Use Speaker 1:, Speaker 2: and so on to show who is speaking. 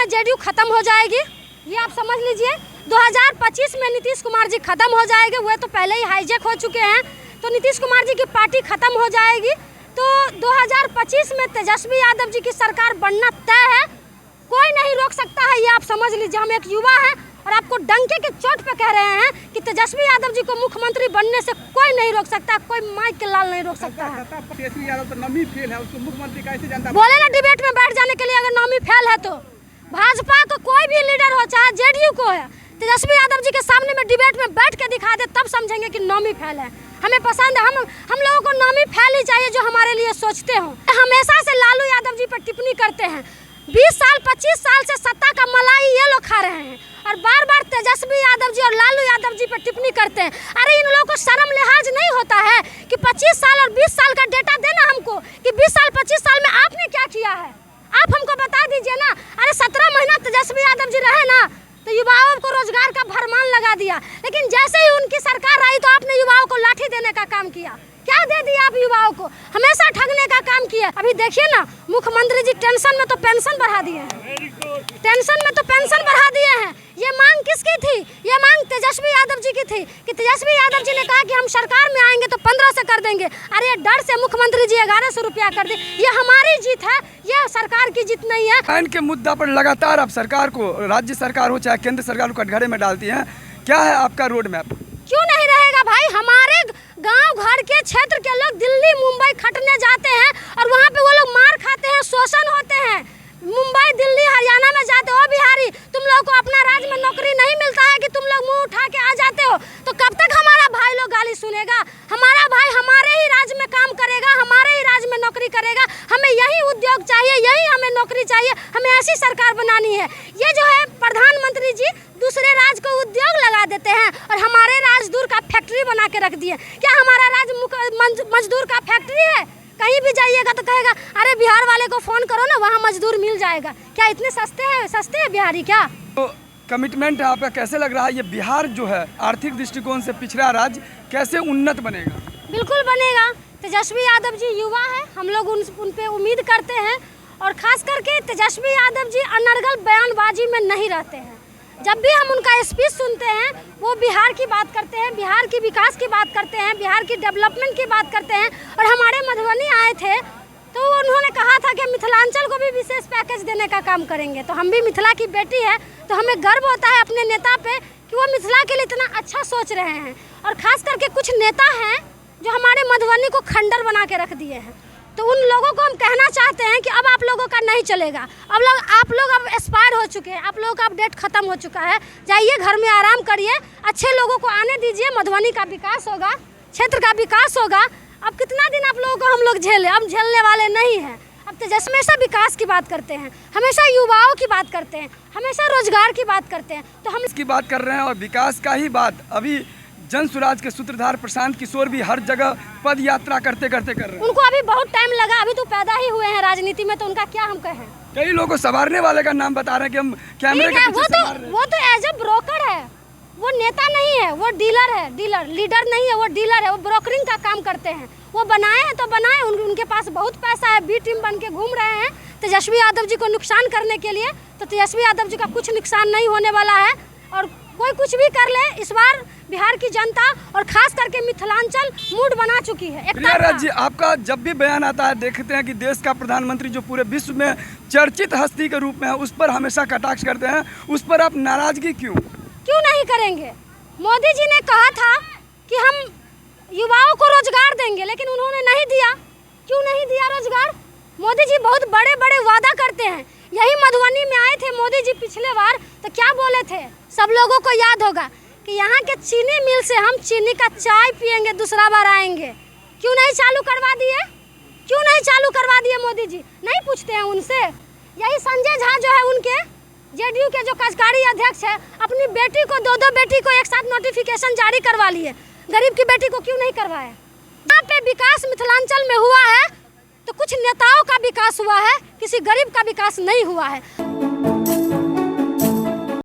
Speaker 1: JDU खत्म हो जाएगी, ये आप समझ लीजिए। 2025 में नीतीश कुमार जी खत्म हो जाएंगे, वो तो पहले ही हाईजैक हो चुके हैं, तो नीतीश कुमार जी की पार्टी खत्म हो जाएगी। तो 2025 में तेजस्वी यादव जी की सरकार बनना तय है, कोई नहीं रोक सकता है, ये आप समझ लीजिए। हम एक युवा हैं और आपको डंके के चोट पे कह रहे हैं कि तेजस्वी यादव जी को मुख्यमंत्री बनने से कोई नहीं रोक सकता, कोई माइक के लाल नहीं रोक सकता है।
Speaker 2: तेजस्वी यादव तो नाम ही फेल है, उसको मुख्यमंत्री कैसे जनता
Speaker 1: बोले ना डिबेट में बैठ जाने के लिए, अगर नाम ही फेल है तो भाजपा को कोई भी लीडर हो, चाहे जेडीयू को है, तेजस्वी यादव जी के सामने में डिबेट में बैठ के दिखा दे, तब समझेंगे कि नाम ही फेल है। हमें पसंद है, हम लोगों को नाम ही फेल ही चाहिए जो हमारे लिए सोचते हो। हमेशा से लालू यादव जी पर टिप्पणी करते हैं, 20 साल 25 साल से सत्ता का मलाई ये लोग खा रहे हैं और बार बार तेजस्वी यादव जी और लालू यादव जी पर टिप्पणी करते हैं। अरे इन लोगों को शर्म लिहाज नहीं होता है कि 25 साल और 20 साल का डेटा देना हमको कि 20 साल 25 साल में आपने क्या किया है, आप हमको बता दीजिए ना। अरे 17 महीना तेजस्वी यादव जी रहे ना, तो युवाओं को रोजगार का भरमार लगा दिया, लेकिन जैसे ही उनकी सरकार आई तो आपने युवाओं को लाठी देने का काम किया। क्या दे दिया आप युवाओं को, हमेशा ठगने का काम किया। अभी देखिए ना, मुख्यमंत्री जी टेंशन में तो पेंशन बढ़ा दिए हैं, टेंशन में तो पेंशन बढ़ा दिए हैं। ये मांग किसकी थी? ये मांग तेजस्वी यादव जी की थी कि तेजस्वी यादव जी ने कहा कि हम सरकार में आएंगे तो 1500 कर देंगे। अरे डर से मुख्यमंत्री जी 1100 रुपया कर दे, ये हमारी जीत है, ये सरकार की जीत नहीं है।
Speaker 2: आयन के मुद्दा पर लगातार आप सरकार को, राज्य सरकार हो चाहे केंद्र सरकार को कटघरे में डालती हैं, क्या है आपका रोड मैप?
Speaker 1: क्यों नहीं रहेगा भाई, हमारे गांव घर के क्षेत्र के लोग दिल्ली मुंबई खटने जाते हैं और वहां पे वो लोग मार खाते हैं, शोषण होते हैं। मुंबई दिल्ली हरियाणा में जाते हो बिहारी, तुम लोग को अपना राज्य में नौकरी नहीं मिलता है कि तुम लोग मुंह उठा के आ जाते हो, तो कब तक हमारा भाई लोग गाली सुनेगा? हमारा भाई हमारे ही राज्य में काम करेगा, हमारे ही राज्य में नौकरी करेगा। हमें यही उद्योग चाहिए, यही हमें नौकरी चाहिए, हमें ऐसी सरकार बनानी है। ये जो है प्रधानमंत्री जी दूसरे राज्य को उद्योग लगा देते हैं और हमारे राजदूर का फैक्ट्री बना के रख दिए। क्या हमारा राज्य मजदूर का फैक्ट्री है? कहीं भी जाइएगा तो कहेगा अरे बिहार वाले को फोन करो ना, वहाँ मजदूर मिल जाएगा। क्या इतने सस्ते हैं बिहारी क्या?
Speaker 2: तो कमिटमेंट है आपका, कैसे लग रहा है ये बिहार जो है आर्थिक दृष्टिकोण से पिछड़ा राज्य कैसे उन्नत बनेगा?
Speaker 1: बिल्कुल बनेगा। तेजस्वी यादव जी युवा है, हम लोग उन पे उम्मीद करते हैं और खास करके तेजस्वी यादव जी अनर्गल बयानबाजी में नहीं रहते हैं। जब भी हम उनका स्पीच सुनते हैं वो बिहार की बात करते हैं, बिहार की विकास की बात करते हैं, बिहार की डेवलपमेंट की बात करते हैं। और हमारे मधुबनी आए थे तो उन्होंने कहा था कि मिथिलांचल को भी विशेष पैकेज देने का काम करेंगे। तो हम भी मिथिला की बेटी है तो हमें गर्व होता है अपने नेता पे कि वो मिथिला के लिए इतना अच्छा सोच रहे हैं। और ख़ास करके कुछ नेता हैं जो हमारे मधुबनी को खंडर बना के रख दिए हैं, तो उन लोगों को हम कहना चाहते हैं कि अब आप लोगों का नहीं चलेगा। आप लोग अब एक्सपायर हो चुके हैं, आप लोगों का अपडेट खत्म हो चुका है। जाइए घर में आराम करिए, अच्छे लोगों को आने दीजिए, मधुबनी का विकास होगा, क्षेत्र का विकास होगा। अब कितना दिन आप लोगों को हम लोग झेलें? अब झेलने वाले नहीं हैं। अब तो हमेशा विकास की बात करते हैं, हमेशा युवाओं की बात करते हैं, हमेशा रोजगार की बात करते हैं, तो हम
Speaker 2: इसकी बात कर रहे हैं और विकास का ही बात। अभी जन स्वराज के सूत्रधार प्रशांत किशोर भी हर जगह पद यात्रा करते कर रहे हैं।
Speaker 1: उनको अभी बहुत टाइम लगा, अभी तो पैदा ही हुए हैं राजनीति में, तो उनका क्या हम कहें।
Speaker 2: कई लोगों को संवारने वाले का नाम बता रहे हैं कि हम कैमरे के पीछे संवार रहे हैं।
Speaker 1: वो तो एज ए ब्रोकर है, वो नेता नहीं है, वो डीलर है, लीडर नहीं है, वो डीलर है, वो ब्रोकरिंग का काम करते हैं। वो बनाए हैं तो बनाए, उनके पास बहुत पैसा है, बी टीम बन के घूम रहे हैं तेजस्वी यादव जी को नुकसान करने के लिए। तो तेजस्वी यादव जी का कुछ नुकसान नहीं होने वाला है और कोई कुछ भी कर ले, इस बार बिहार की जनता और खास करके मिथिलांचल मूड बना चुकी है।
Speaker 2: प्रिया जी, आपका जब भी बयान आता है देखते हैं कि देश का प्रधानमंत्री जो पूरे विश्व में चर्चित हस्ती के रूप में है, उस पर हमेशा कटाक्ष करते हैं, उस पर आप नाराजगी क्यों
Speaker 1: नहीं करेंगे? मोदी जी ने कहा था कि हम युवाओं को रोजगार देंगे, लेकिन उन्होंने नहीं दिया। क्यों नहीं दिया रोजगार? मोदी जी बहुत बड़े बड़े वादा करते हैं। यही मधुबनी में आए थे मोदी जी पिछले बार, तो क्या बोले थे? सब लोगों को याद होगा कि यहाँ के चीनी मिल से हम चीनी का चाय पियेंगे, दूसरा बार आएंगे। क्यों नहीं चालू करवा दिए? क्यों नहीं चालू करवा दिए मोदी जी? नहीं पूछते हैं उनसे। यही संजय झा जो है उनके जेडीयू के जो कार्यकारी अध्यक्ष है, अपनी बेटी को, दो बेटी को एक साथ नोटिफिकेशन जारी करवा लिए, गरीब की बेटी को क्यों नहीं करवाया? यहाँ पे विकास मिथिलांचल में हुआ है तो कुछ नेताओं का विकास हुआ है, किसी गरीब का विकास नहीं हुआ है।